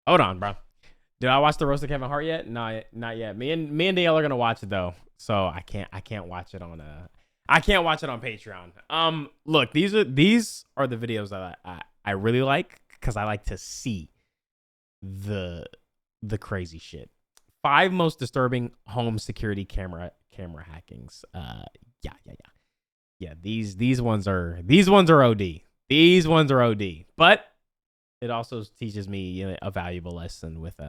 Hold on, bro. Did I watch the roast of Kevin Hart yet? No, not yet. Me and Dale are gonna watch it though, so I can't watch it on I can't watch it on Patreon. Look, these are the videos that I really like because I like to see the crazy shit. 5 most disturbing home security camera hackings. Yeah. These ones are OD. These ones are OD. But it also teaches me a valuable lesson with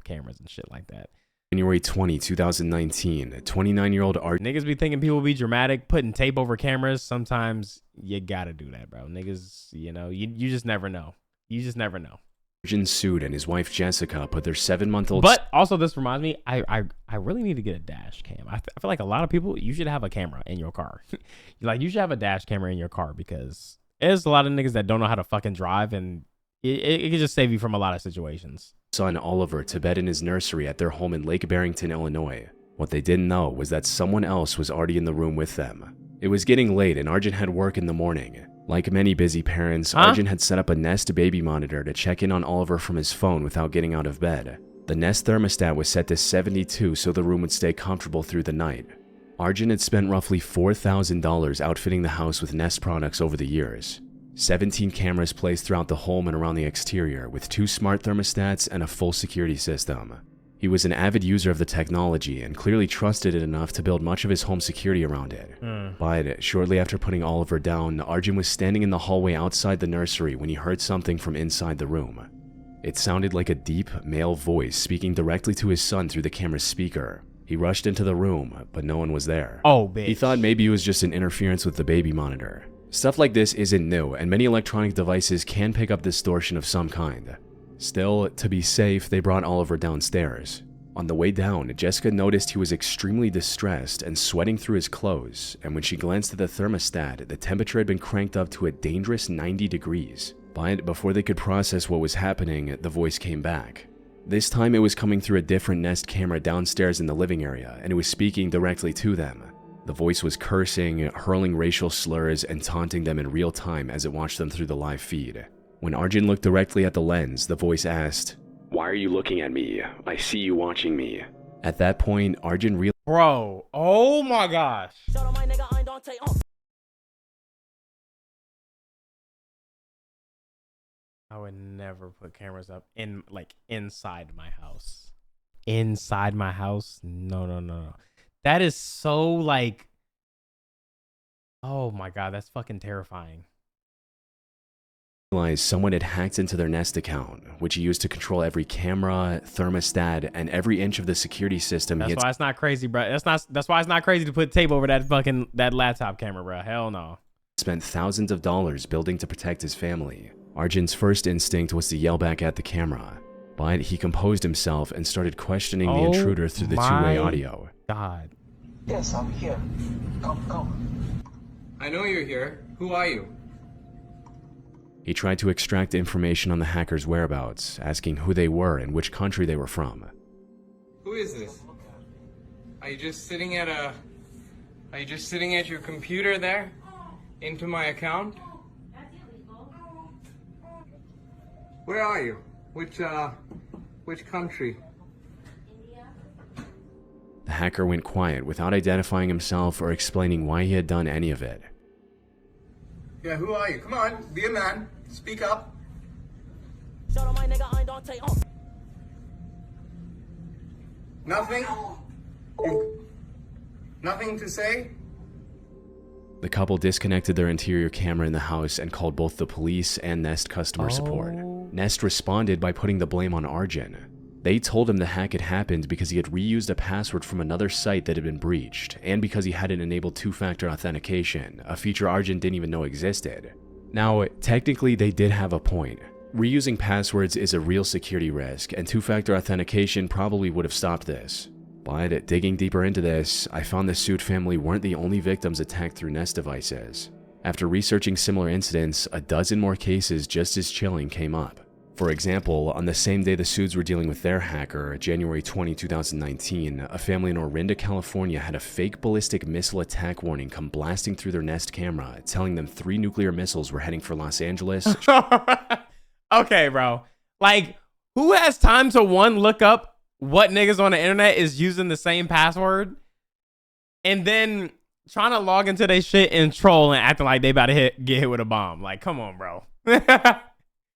cameras and shit like that. January 20, 2019, 29-year-old Niggas be thinking people be dramatic, putting tape over cameras. Sometimes you gotta do that, bro. Niggas, you just never know. You just never know. Arjun sued and his wife Jessica put their 7-month-old. But also, this reminds me, I really need to get a dash cam. I feel like a lot of people, you should have a camera in your car. Like, you should have a dash camera in your car because there's a lot of niggas that don't know how to fucking drive, and it can just save you from a lot of situations. Son Oliver to bed in his nursery at their home in Lake Barrington, Illinois. What they didn't know was that someone else was already in the room with them. It was getting late and Arjun had work in the morning. Like many busy parents, Arjun had set up a Nest baby monitor to check in on Oliver from his phone without getting out of bed. The Nest thermostat was set to 72 so the room would stay comfortable through the night. Arjun had spent roughly $4,000 outfitting the house with Nest products over the years. 17 cameras placed throughout the home and around the exterior, with 2 smart thermostats and a full security system. He was an avid user of the technology and clearly trusted it enough to build much of his home security around it. But shortly after putting Oliver down, Arjun was standing in the hallway outside the nursery when he heard something from inside the room. It sounded like a deep, male voice speaking directly to his son through the camera's speaker. He rushed into the room, but no one was there. Oh, bitch. He thought maybe it was just an interference with the baby monitor. Stuff like this isn't new, and many electronic devices can pick up distortion of some kind. Still, to be safe, they brought Oliver downstairs. On the way down, Jessica noticed he was extremely distressed and sweating through his clothes, and when she glanced at the thermostat, the temperature had been cranked up to a dangerous 90 degrees. But before they could process what was happening, the voice came back. This time it was coming through a different Nest camera downstairs in the living area, and it was speaking directly to them. The voice was cursing, hurling racial slurs, and taunting them in real time as it watched them through the live feed. When Arjun looked directly at the lens, the voice asked, "Why are you looking at me? I see you watching me." At that point, Arjun realized— Bro, oh my gosh. I would never put cameras up inside my house. Inside my house? No. That is so oh my god, that's fucking terrifying. Someone had hacked into their Nest account, which he used to control every camera, thermostat, and every inch of the security system. That's why it's not crazy, bro. That's why it's not crazy to put tape over that laptop camera, bro. Hell no. Spent thousands of dollars building to protect his family. Arjun's first instinct was to yell back at the camera, but he composed himself and started questioning the intruder through the two-way audio. God. Yes, I'm here. Come. I know you're here. Who are you? He tried to extract information on the hacker's whereabouts, asking who they were and which country they were from. Who is this? Are you just sitting at your computer there? Into my account? Where are you? Which country? The hacker went quiet without identifying himself or explaining why he had done any of it. Yeah, who are you? Come on, be a man. Speak up. Nothing? Nothing to say? The couple disconnected their interior camera in the house and called both the police and Nest customer support. Nest responded by putting the blame on Arjun. They told him the hack had happened because he had reused a password from another site that had been breached, and because he hadn't enabled two-factor authentication, a feature Arjun didn't even know existed. Now, technically they did have a point. Reusing passwords is a real security risk, and two-factor authentication probably would have stopped this. But digging deeper into this, I found the Sood family weren't the only victims attacked through Nest devices. After researching similar incidents, a dozen more cases just as chilling came up. For example, on the same day the Soods were dealing with their hacker, January 20, 2019, a family in Orinda, California had a fake ballistic missile attack warning come blasting through their Nest camera, telling them 3 nuclear missiles were heading for Los Angeles. Okay, bro. Like, Who has time to look up what niggas on the internet is using the same password and then trying to log into their shit and troll and acting like they about to get hit with a bomb? Like, come on, bro.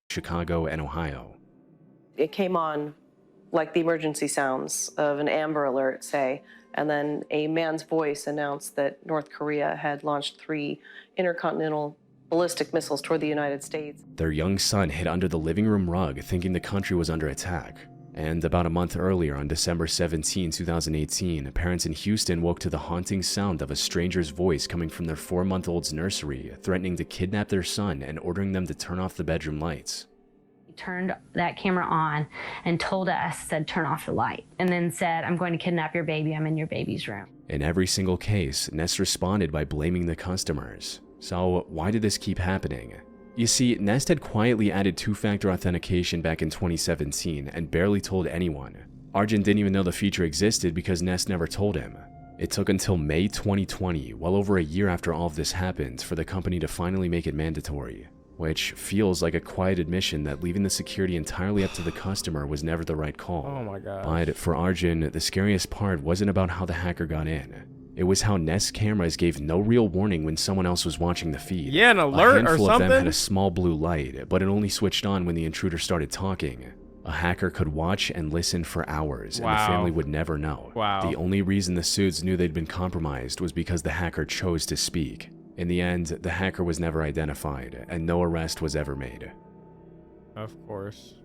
Chicago, and Ohio. It came on like the emergency sounds of an Amber Alert, say, and then a man's voice announced that North Korea had launched 3 intercontinental ballistic missiles toward the United States. Their young son hid under the living room rug thinking the country was under attack. And about a month earlier, on December 17, 2018, parents in Houston woke to the haunting sound of a stranger's voice coming from their 4-month-old's nursery, threatening to kidnap their son and ordering them to turn off the bedroom lights. He turned that camera on and told us, said, turn off the light, and then said, I'm going to kidnap your baby. I'm in your baby's room. In every single case, Nest responded by blaming the customers. So why did this keep happening? You see, Nest had quietly added 2-factor authentication back in 2017 and barely told anyone. Arjun didn't even know the feature existed because Nest never told him. It took until May 2020, well over a year after all of this happened, for the company to finally make it mandatory, which feels like a quiet admission that leaving the security entirely up to the customer was never the right call. Oh my god. But for Arjun, the scariest part wasn't about how the hacker got in. It was how Nest cameras gave no real warning when someone else was watching the feed. Yeah, an alert or something. A handful of them had a small blue light, but it only switched on when the intruder started talking. A hacker could watch and listen for hours, and the family would never know. Wow. The only reason the Suits knew they'd been compromised was because the hacker chose to speak. In the end, the hacker was never identified, and no arrest was ever made. Of course.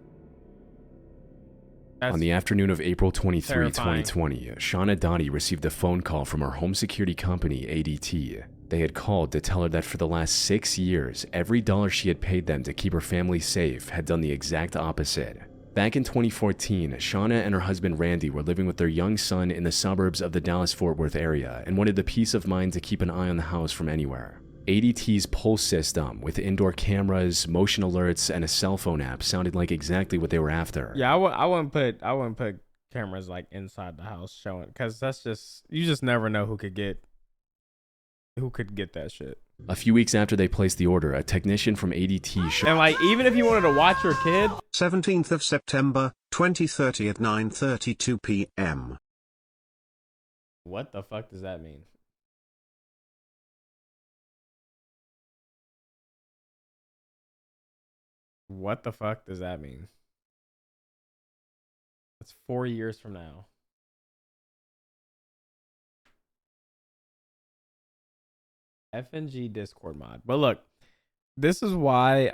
On the afternoon of April 23, terrifying. 2020, Shauna Dottie received a phone call from her home security company, ADT. They had called to tell her that for the last 6 years, every dollar she had paid them to keep her family safe had done the exact opposite. Back in 2014, Shauna and her husband Randy were living with their young son in the suburbs of the Dallas-Fort Worth area and wanted the peace of mind to keep an eye on the house from anywhere. ADT's Pulse system, with indoor cameras, motion alerts, and a cell phone app, sounded like exactly what they were after. Yeah, I wouldn't put cameras like inside the house showing, because that's just, you just never know who could get that shit. A few weeks after they placed the order, a technician from ADT And like, even if you wanted to watch your kid, 17th of September, 2030 at 9:32 p.m. what the fuck does that mean? What the fuck does that mean? That's 4 years from now. FNG Discord mod. But look, this is why,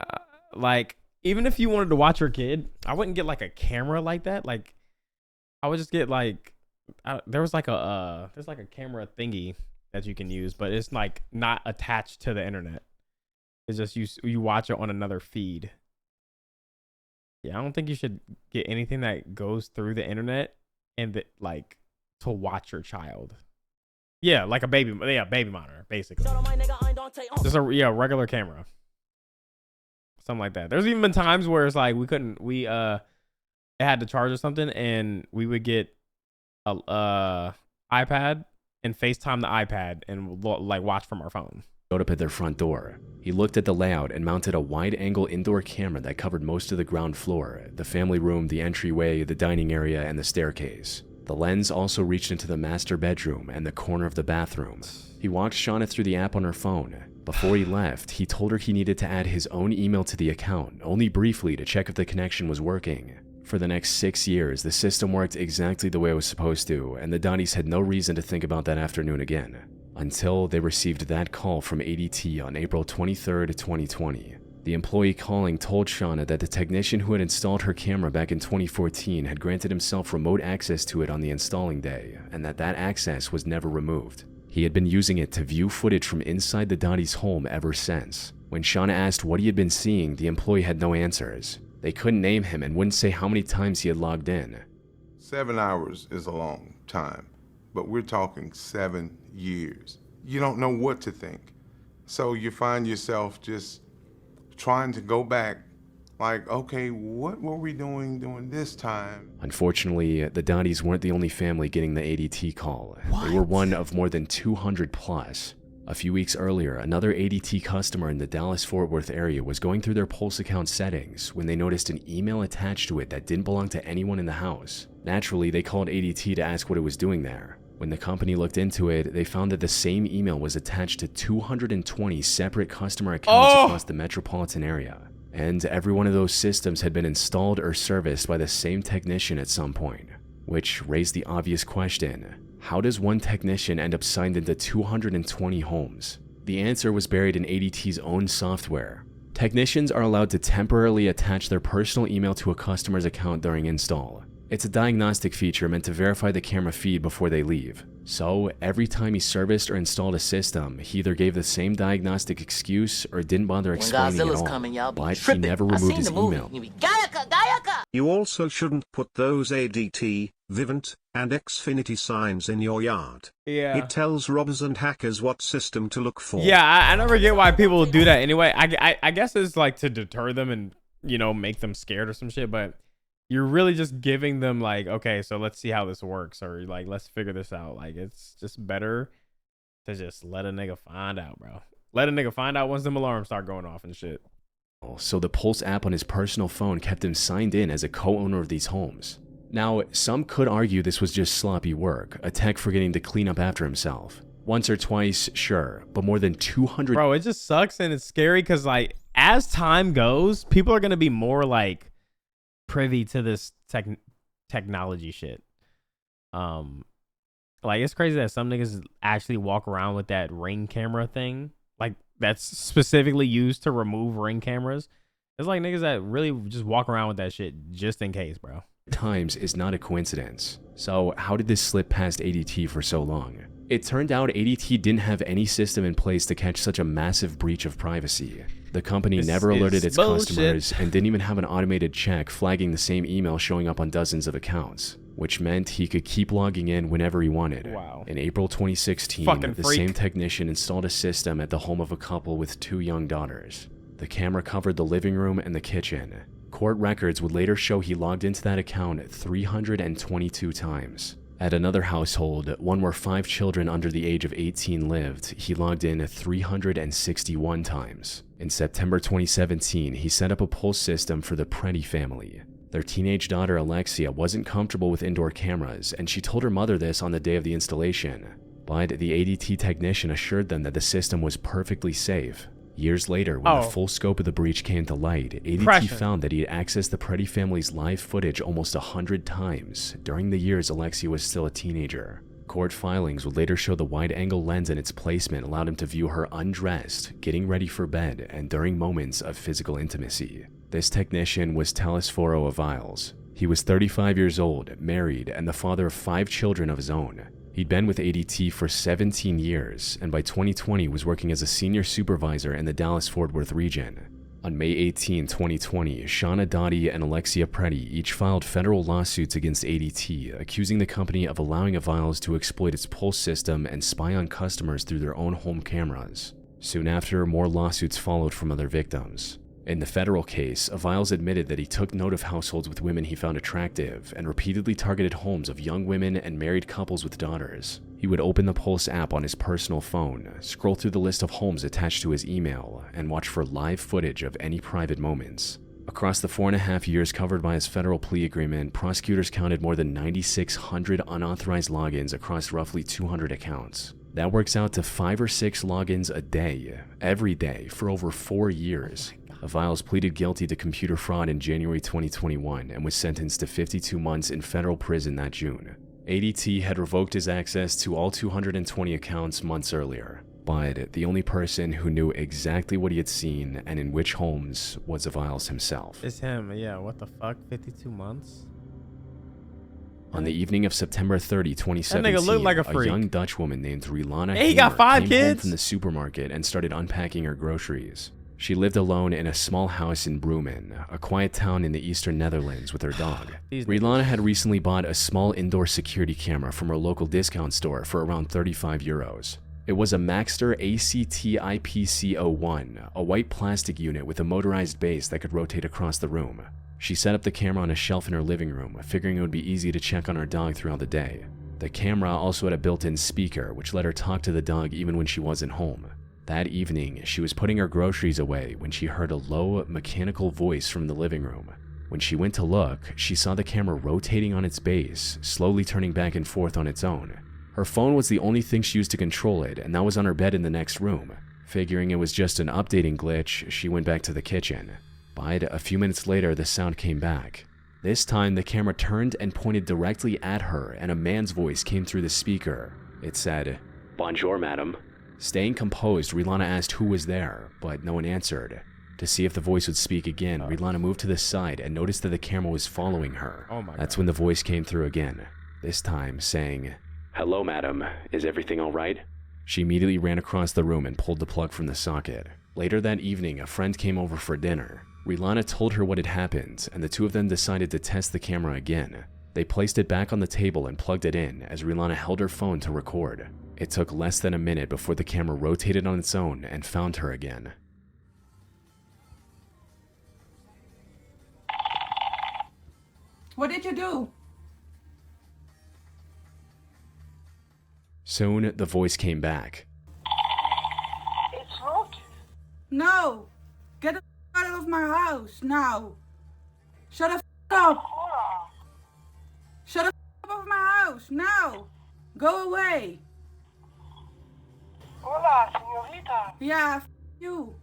like, even if you wanted to watch your kid, I wouldn't get like a camera like that. Like, I would just get like, there's like a camera thingy that you can use, but it's like not attached to the internet. It's just you watch it on another feed. Yeah, I don't think you should get anything that goes through the internet and like to watch your child. Yeah, like a baby monitor, basically. Just a regular camera. Something like that. There's even been times where it's like it had to charge or something, and we would get a iPad and FaceTime the iPad and like watch from our phone. Showed up at their front door. He looked at the layout and mounted a wide-angle indoor camera that covered most of the ground floor, the family room, the entryway, the dining area, and the staircase. The lens also reached into the master bedroom and the corner of the bathroom. He walked Shauna through the app on her phone. Before he left, he told her he needed to add his own email to the account, only briefly to check if the connection was working. For the next 6 years, the system worked exactly the way it was supposed to, and the Dotties had no reason to think about that afternoon again, until they received that call from ADT on April 23rd, 2020. The employee calling told Shauna that the technician who had installed her camera back in 2014 had granted himself remote access to it on the installing day, and that access was never removed. He had been using it to view footage from inside the Dottie's home ever since. When Shauna asked what he had been seeing, the employee had no answers. They couldn't name him and wouldn't say how many times he had logged in. 7 hours is a long time, but we're talking 7 years. You don't know what to think. So you find yourself just trying to go back, like, okay, what were we doing during this time? Unfortunately, the Dotties weren't the only family getting the ADT call. They were one of more than 200 plus. A few weeks earlier, another ADT customer in the Dallas-Fort Worth area was going through their Pulse account settings when they noticed an email attached to it that didn't belong to anyone in the house. Naturally, they called ADT to ask what it was doing there. When the company looked into it, they found that the same email was attached to 220 separate customer accounts across the metropolitan area. And every one of those systems had been installed or serviced by the same technician at some point. Which raised the obvious question, how does one technician end up signed into 220 homes? The answer was buried in ADT's own software. Technicians are allowed to temporarily attach their personal email to a customer's account during install. It's a diagnostic feature meant to verify the camera feed before they leave. So, every time he serviced or installed a system, he either gave the same diagnostic excuse or didn't bother explaining it all, but he never removed his email. You also shouldn't put those ADT, Vivint, and Xfinity signs in your yard. Yeah. It tells robbers and hackers what system to look for. Yeah, I never get why people do that anyway. I guess it's like to deter them and, you know, make them scared or some shit, but you're really just giving them like, okay, so let's see how this works, or like, let's figure this out. Like, it's just better to just let a nigga find out, bro. Let a nigga find out once them alarms start going off and shit. So the Pulse app on his personal phone kept him signed in as a co-owner of these homes. Now, some could argue this was just sloppy work, a tech forgetting to clean up after himself. Once or twice, sure, but more than 200... Bro, it just sucks and it's scary because, like, as time goes, people are going to be more, like, privy to this technology shit. Like, it's crazy that some niggas actually walk around with that Ring camera thing, like, that's specifically used to remove Ring cameras. It's like niggas that really just walk around with that shit just in case, bro. Times is not a coincidence. So how did this slip past ADT for so long? It turned out ADT didn't have any system in place to catch such a massive breach of privacy. The company never alerted its customers and didn't even have an automated check flagging the same email showing up on dozens of accounts, which meant he could keep logging in whenever he wanted. Wow. In April 2016, the same technician installed a system at the home of a couple with 2 young daughters. The camera covered the living room and the kitchen. Court records would later show he logged into that account 322 times. At another household, one where 5 children under the age of 18 lived, he logged in 361 times. In September 2017, he set up a Pulse system for the Preddy family. Their teenage daughter Alexia wasn't comfortable with indoor cameras, and she told her mother this on the day of the installation. But the ADT technician assured them that the system was perfectly safe. Years later, when the full scope of the breach came to light, ADT found that he had accessed the Preddy family's live footage almost 100 times during the years Alexia was still a teenager. Court filings would later show the wide-angle lens and its placement allowed him to view her undressed, getting ready for bed, and during moments of physical intimacy. This technician was Telesforo Aviles. He was 35 years old, married, and the father of 5 children of his own. He'd been with ADT for 17 years, and by 2020 was working as a senior supervisor in the Dallas-Fort Worth region. On May 18, 2020, Shauna Dottie and Alexia Preddy each filed federal lawsuits against ADT, accusing the company of allowing Aviles to exploit its Pulse system and spy on customers through their own home cameras. Soon after, more lawsuits followed from other victims. In the federal case, Aviles admitted that he took note of households with women he found attractive and repeatedly targeted homes of young women and married couples with daughters. He would open the Pulse app on his personal phone, scroll through the list of homes attached to his email, and watch for live footage of any private moments. Across the 4.5 years covered by his federal plea agreement, prosecutors counted more than 9,600 unauthorized logins across roughly 200 accounts. That works out to 5 or 6 logins a day, every day, for over 4 years. Aviles pleaded guilty to computer fraud in January 2021 and was sentenced to 52 months in federal prison that June. ADT had revoked his access to all 220 accounts months earlier, but the only person who knew exactly what he had seen and in which homes was Aviles himself. It's him, yeah, what the fuck, 52 months? On the evening of September 30, 2017, that nigga looked like a freak. Young Dutch woman named Rilana he got 5 came kids home from the supermarket and started unpacking her groceries. She lived alone in a small house in Bremen, a quiet town in the eastern Netherlands, with her dog. Rilana had recently bought a small indoor security camera from her local discount store for around 35 euros. It was a Maxter ACT IPC01, a white plastic unit with a motorized base that could rotate across the room. She set up the camera on a shelf in her living room, figuring it would be easy to check on her dog throughout the day. The camera also had a built-in speaker, which let her talk to the dog even when she wasn't home. That evening, she was putting her groceries away when she heard a low, mechanical voice from the living room. When she went to look, she saw the camera rotating on its base, slowly turning back and forth on its own. Her phone was the only thing she used to control it, and that was on her bed in the next room. Figuring it was just an updating glitch, she went back to the kitchen. But a few minutes later, the sound came back. This time, the camera turned and pointed directly at her, and a man's voice came through the speaker. It said, "Bonjour, madam." Staying composed, Rilana asked who was there, but no one answered. To see if the voice would speak again, Rilana moved to the side and noticed that the camera was following her. Oh my That's God. when the voice came through again, this time saying, "Hello, madam. Is everything all right?" She immediately ran across the room and pulled the plug from the socket. Later that evening, a friend came over for dinner. Rilana told her what had happened, and the two of them decided to test the camera again. They placed it back on the table and plugged it in as Rilana held her phone to record. It took less than a minute before the camera rotated on its own and found her again. What did you do? Soon, the voice came back. It's not. No! Get the out of my house now! Shut the up! Shut the up of my house now! Go away! Hola, señorita. Yeah, you.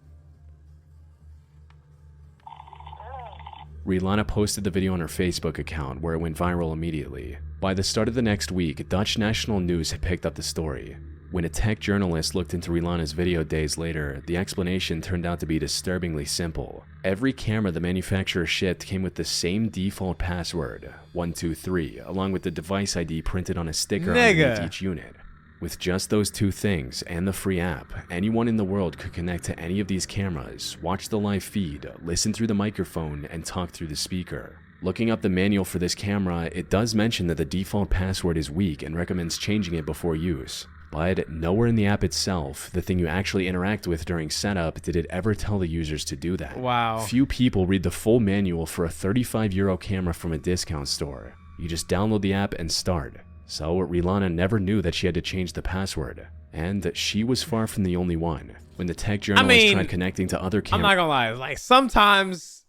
Rilana posted the video on her Facebook account, where it went viral immediately. By the start of the next week, Dutch national news had picked up the story. When a tech journalist looked into Rilana's video days later, the explanation turned out to be disturbingly simple. Every camera the manufacturer shipped came with the same default password, 123, along with the device ID printed on a sticker underneath each unit. With just those two things and the free app, anyone in the world could connect to any of these cameras, watch the live feed, listen through the microphone, and talk through the speaker. Looking up the manual for this camera, it does mention that the default password is weak and recommends changing it before use. But nowhere in the app itself, the thing you actually interact with during setup, did it ever tell the users to do that. Wow. Few people read the full manual for a €35 camera from a discount store. You just download the app and start. So Rilana never knew that she had to change the password. And she was far from the only one. When the tech journalist tried connecting to other cameras... I'm not gonna lie, like sometimes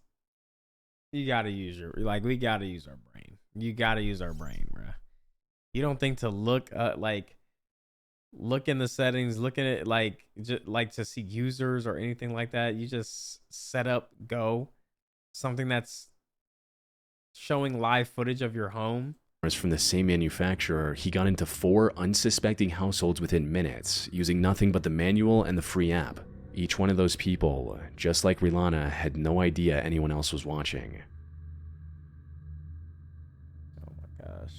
you gotta use we gotta use our brain. You gotta use our brain, bro. You don't think to look in the settings, look at it just to see users or anything like that. You just set up go something that's showing live footage of your home. From the same manufacturer, he got into 4 unsuspecting households within minutes, using nothing but the manual and the free app. Each one of those people, just like Rilana, had no idea anyone else was watching. Oh my gosh.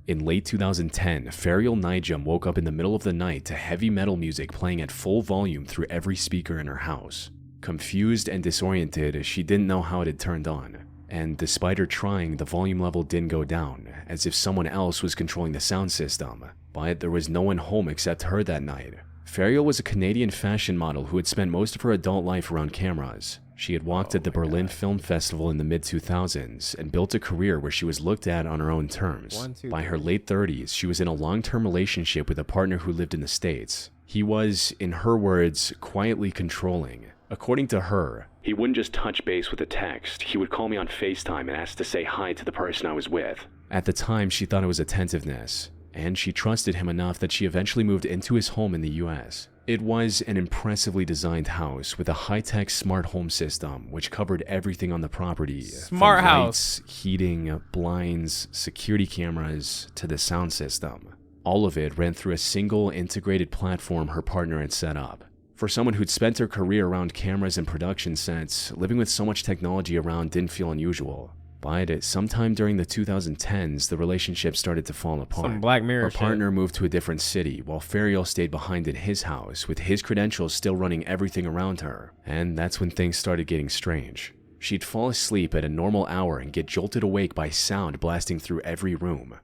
In late 2010, Farial Nijam woke up in the middle of the night to heavy metal music playing at full volume through every speaker in her house. Confused and disoriented, she didn't know how it had turned on. And despite her trying, the volume level didn't go down, as if someone else was controlling the sound system. But there was no one home except her that night. Farial was a Canadian fashion model who had spent most of her adult life around cameras. She had walked at the Berlin Film Festival in the mid-2000s and built a career where she was looked at on her own terms. By her late 30s, she was in a long-term relationship with a partner who lived in the States. He was, in her words, quietly controlling. According to her, he wouldn't just touch base with a text, he would call me on FaceTime and ask to say hi to the person I was with. At the time, she thought it was attentiveness, and she trusted him enough that she eventually moved into his home in the US. It was an impressively designed house with a high-tech smart home system which covered everything on the property. Smart from house. Lights, heating, blinds, security cameras, to the sound system. All of it ran through a single integrated platform her partner had set up. For someone who'd spent her career around cameras and production sets, living with so much technology around didn't feel unusual. But sometime during the 2010s, the relationship started to fall apart. Some Black Mirror Her shit. partner moved to a different city, while Farial stayed behind in his house, with his credentials still running everything around her. And that's when things started getting strange. She'd fall asleep at a normal hour and get jolted awake by sound blasting through every room.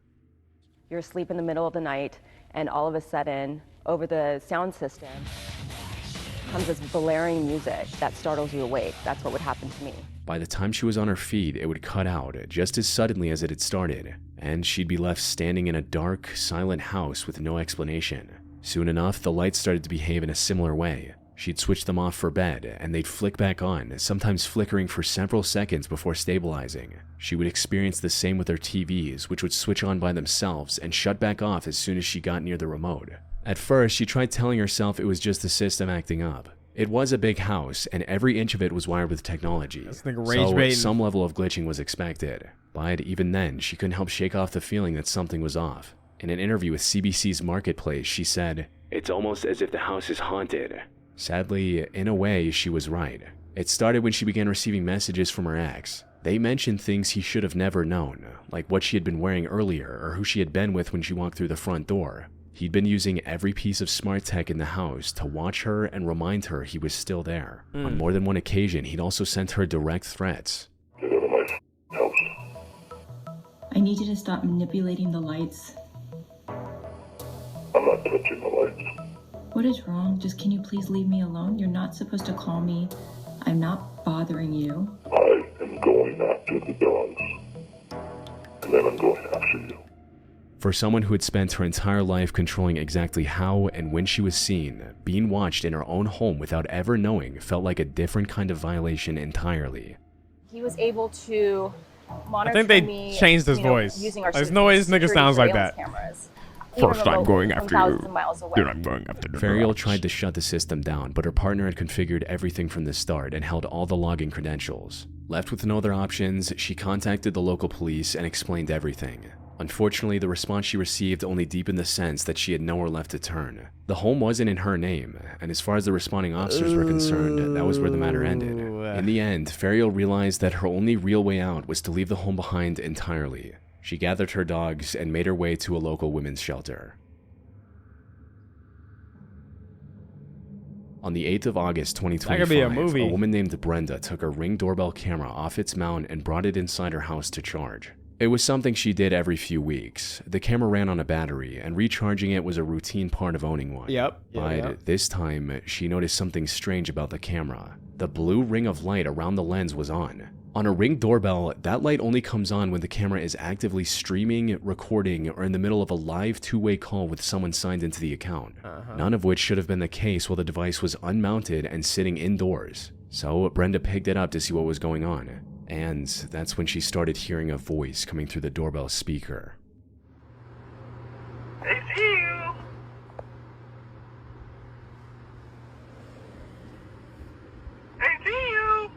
You're asleep in the middle of the night, and all of a sudden, over the sound system, comes this blaring music that startles you awake. That's what would happen to me. By the time she was on her feet, it would cut out just as suddenly as it had started. and she'd be left standing in a dark, silent house with no explanation. Soon enough, the lights started to behave in a similar way. She'd switch them off for bed, and they'd flick back on, sometimes flickering for several seconds before stabilizing. She would experience the same with her TVs, which would switch on by themselves and shut back off as soon as she got near the remote. At first, she tried telling herself it was just the system acting up. It was a big house, and every inch of it was wired with technology, so some level of glitching was expected. But even then, she couldn't help shake off the feeling that something was off. In an interview with CBC's Marketplace, she said, "It's almost as if the house is haunted." Sadly, in a way, she was right. It started when she began receiving messages from her ex. They mentioned things he should have never known, like what she had been wearing earlier or who she had been with when she walked through the front door. He'd been using every piece of smart tech in the house to watch her and remind her he was still there. On more than one occasion, he'd also sent her direct threats. "Get out of my house. I need you to stop manipulating the lights. I'm not touching the lights. What is wrong? Just can you please leave me alone? You're not supposed to call me. I'm not bothering you. I am going after the dogs. And then I'm going after you." For someone who had spent her entire life controlling exactly how and when she was seen, being watched in her own home without ever knowing felt like a different kind of violation entirely. He was able to monitor I think they me, changed his you know, voice. using our There's no way this nigga sounds like that. Cameras. First I'm going after you, then I'm going after the Ferial dogs. tried to shut the system down, but her partner had configured everything from the start and held all the login credentials. Left with no other options, she contacted the local police and explained everything. Unfortunately, the response she received only deepened the sense that she had nowhere left to turn. The home wasn't in her name, and as far as the responding officers were concerned, that was where the matter ended. In the end, Ferial realized that her only real way out was to leave the home behind entirely. She gathered her dogs and made her way to a local women's shelter. On the 8th of August 2025, a woman named Brenda took a Ring doorbell camera off its mount and brought it inside her house to charge. It was something she did every few weeks. The camera ran on a battery, and recharging it was a routine part of owning one. But this time, she noticed something strange about the camera. The blue ring of light around the lens was on. On a Ring doorbell, that light only comes on when the camera is actively streaming, recording, or in the middle of a live two-way call with someone signed into the account. None of which should have been the case while the device was unmounted and sitting indoors. So Brenda picked it up to see what was going on. And that's when she started hearing a voice coming through the doorbell speaker. I see you. I see you.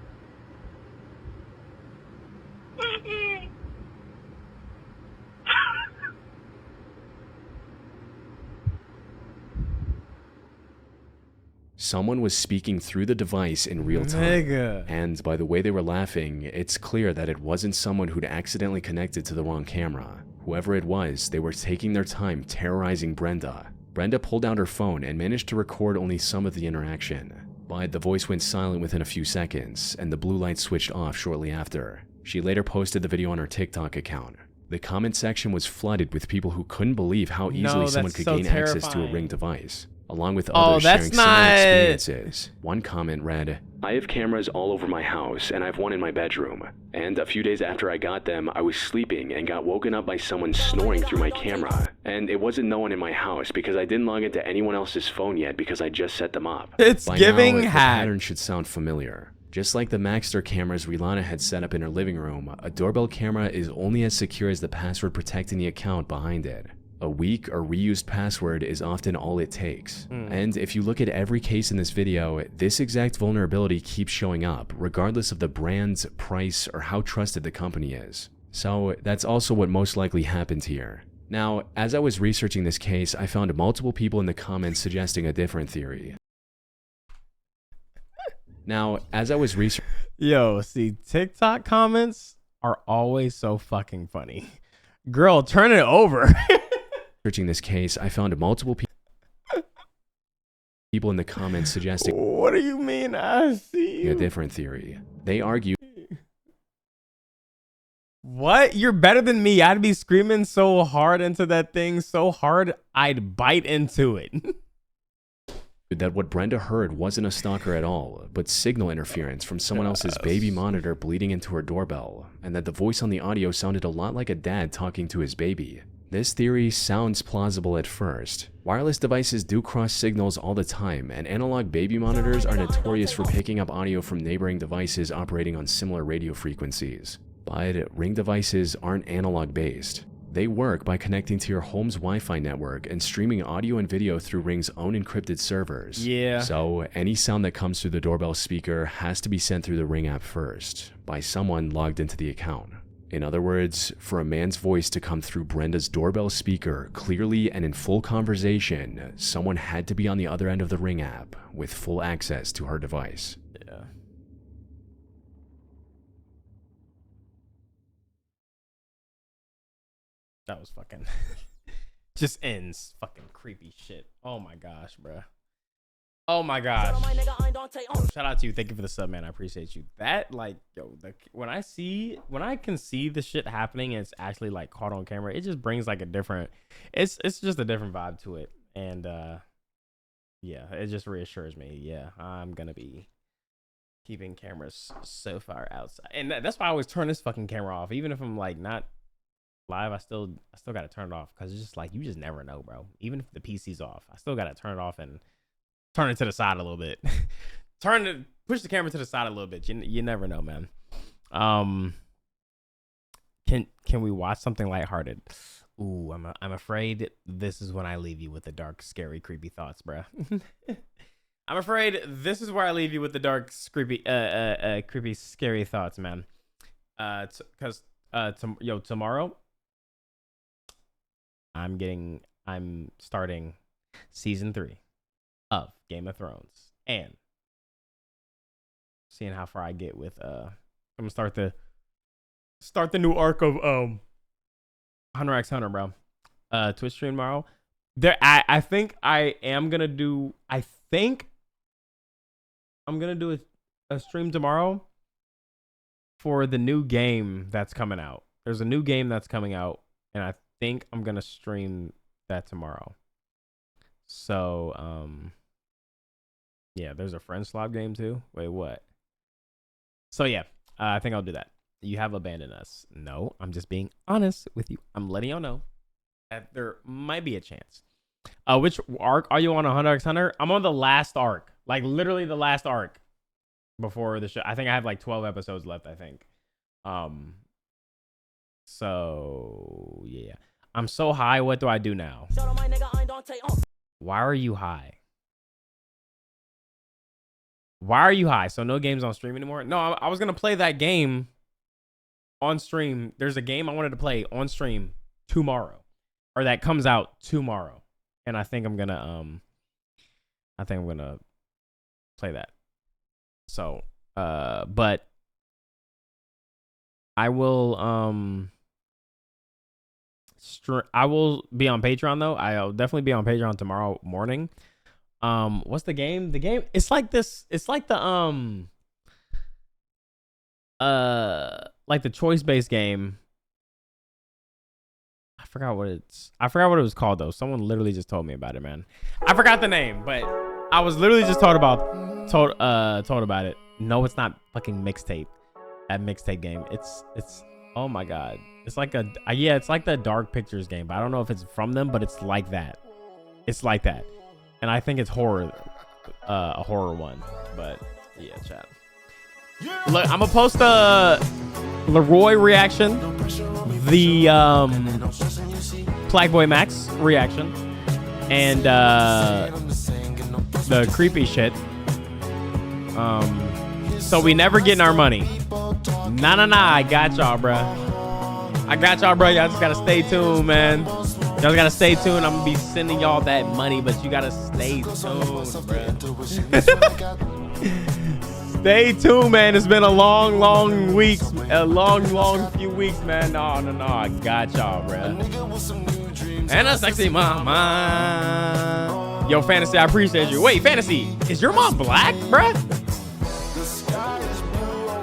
Someone was speaking through the device in real time. And by the way they were laughing, it's clear that it wasn't someone who'd accidentally connected to the wrong camera. Whoever it was, they were taking their time terrorizing Brenda. Brenda pulled out her phone and managed to record only some of the interaction. But the voice went silent within a few seconds, and the blue light switched off shortly after. She later posted the video on her TikTok account. The comment section was flooded with people who couldn't believe how easily someone could gain access to a Ring device, along with others sharing similar experiences. One comment read, "I have cameras all over my house, and I have one in my bedroom. And a few days after I got them, I was sleeping and got woken up by someone snoring through my camera. And it wasn't no one in my house because I didn't log into anyone else's phone yet because I just set them up." It's By giving now, the hack. pattern should sound familiar. Just like the Maxter cameras Rilana had set up in her living room, a doorbell camera is only as secure as the password protecting the account behind it. A weak or reused password is often all it takes. And if you look at every case in this video, this exact vulnerability keeps showing up, regardless of the brand, price, or how trusted the company is. So that's also what most likely happened here. Now, as I was researching this case, I found multiple people in the comments suggesting a different theory. Now, as I was researching... Yo, see, TikTok comments are always so fucking funny. Girl, turn it over. Researching this case, I found multiple people in the comments suggesting... What do you mean I see you? A different theory. They argue... What? You're better than me. I'd be screaming so hard into that thing, so hard I'd bite into it. that what Brenda heard wasn't a stalker at all, but signal interference from someone else's baby monitor bleeding into her doorbell, and that the voice on the audio sounded a lot like a dad talking to his baby. This theory sounds plausible at first. Wireless devices do cross signals all the time, and analog baby monitors are notorious for picking up audio from neighboring devices operating on similar radio frequencies. But Ring devices aren't analog based. They work by connecting to your home's Wi-Fi network and streaming audio and video through Ring's own encrypted servers. Yeah. So any sound that comes through the doorbell speaker has to be sent through the Ring app first, by someone logged into the account. In other words, for a man's voice to come through Brenda's doorbell speaker clearly and in full conversation, someone had to be on the other end of the Ring app with full access to her device. Yeah. That was fucking just ends fucking creepy shit. Oh my gosh, bruh. Oh my gosh. Shout out to you. Thank you for the sub, man. I appreciate you. That, like, yo, when I can see the shit happening and it's actually like caught on camera, it just brings like a different, it's just a different vibe to it. And yeah, it just reassures me. Yeah, I'm gonna be keeping cameras so far outside. And that's why I always turn this fucking camera off. Even if I'm like not live, I still gotta turn it off, because it's just like, you just never know, bro. Even if the PC's off, I still gotta turn it off and turn it to the side a little bit. Push the camera to the side a little bit. You never know, man. Can we watch something lighthearted? Ooh, I'm afraid this is when I leave you with the dark, scary, creepy thoughts, bruh. I'm afraid this is where I leave you with the dark, creepy, creepy, scary thoughts, man. Because tomorrow I'm starting season 3 of Game of Thrones, and seeing how far I get with I'm gonna start the new arc of Hunter x Hunter, bro. Twitch stream tomorrow. I think I'm gonna do a stream tomorrow for the new game that's coming out. There's a new game that's coming out, and I think I'm gonna stream that tomorrow. So yeah, there's a friend slot game too. Wait, what? So yeah, I think I'll do that. You have abandoned us. No, I'm just being honest with you. I'm letting y'all know that there might be a chance. Which arc are you on? 100 x Hunter? I'm on the last arc, like literally the last arc before the show. I think I have like 12 episodes left, I think. So yeah, I'm so high. What do I do now? Why are you high? Why are you high? So no games on stream anymore? No, I was gonna play that game on stream. There's a game I wanted to play on stream tomorrow, or that comes out tomorrow, and I think I'm gonna play that. So but I will I will be on Patreon though. I'll definitely be on Patreon tomorrow morning. What's the game? The game, it's like this, it's like the choice-based game. I forgot what it was called though. Someone literally just told me about it, man. I forgot the name, but I was literally just told about it. No, it's not fucking Mixtape. That Mixtape game. It's oh my god. It's like it's like the Dark Pictures game, but I don't know if it's from them, but it's like that. It's like that. And I think it's horror, a horror one. But yeah, chat. Look, I'm gonna post the Leroy reaction, the Blackboy Max reaction, and the creepy shit. So we never getting our money. Nah, I got y'all, bruh. I got y'all, bro. Y'all just gotta stay tuned, man. Y'all gotta stay tuned. I'm gonna be sending y'all that money, but you gotta stay tuned, bro. Stay tuned, man. It's been a long weeks, a long few weeks, man. No, I got y'all, bro. And a sexy mama. Yo, Fantasy, I appreciate you. Wait, Fantasy, is your mom black, bro?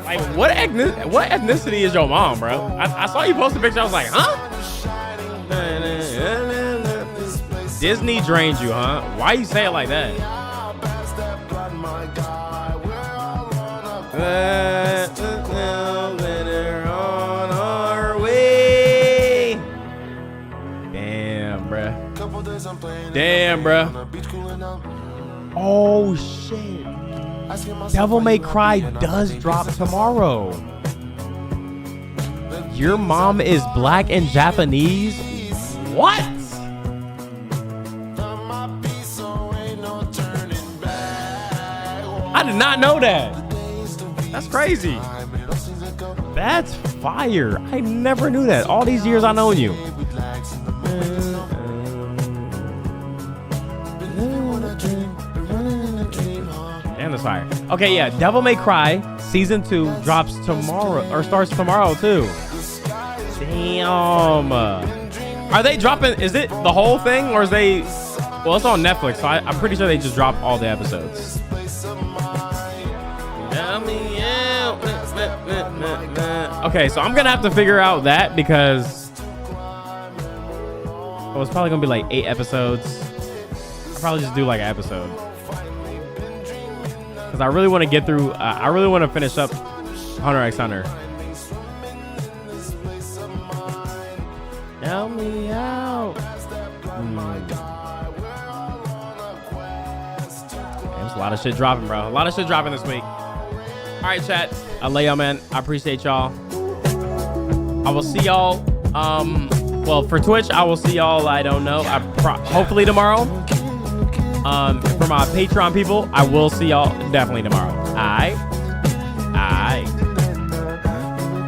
Like, what ethnicity is your mom, bro? I saw you post a picture. I was like, huh? Disney drained you, huh? Why you say it like that? We're on our way. Damn, bruh. Damn, bruh. Oh, shit. Devil May Cry does drop tomorrow. Your mom is black and Japanese? What? I did not know that. That's crazy. That's fire. I never knew that. All these years I known you. Damn, that's fire. Okay, yeah. Devil May Cry season 2 drops tomorrow, or starts tomorrow too. Damn. Are they dropping? Is it the whole thing, or is they? Well, it's on Netflix, so I'm pretty sure they just dropped all the episodes. Okay, so I'm gonna have to figure out that because it's probably gonna be like 8 episodes. I'll probably just do like an episode because I really want to get through. I really want to finish up Hunter x Hunter. Help me out. There's a lot of shit dropping, bro. A lot of shit dropping this week. All right, chat. I love y'all, man. I appreciate y'all. I will see y'all. Well, for Twitch, I will see y'all. I don't know. Hopefully tomorrow. For my Patreon people, I will see y'all definitely tomorrow. Alright.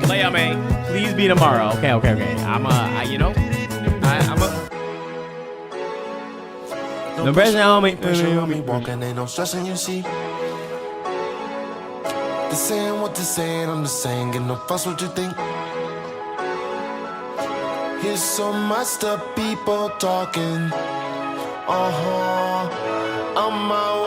Lay y'all, man. Please be tomorrow. Okay. I'm no pressure on me. Walking, ain't no stressing, you see. They're saying what they're saying, I'm just saying, get no fuss what you think. Here's so much stuff, people talking. On my way.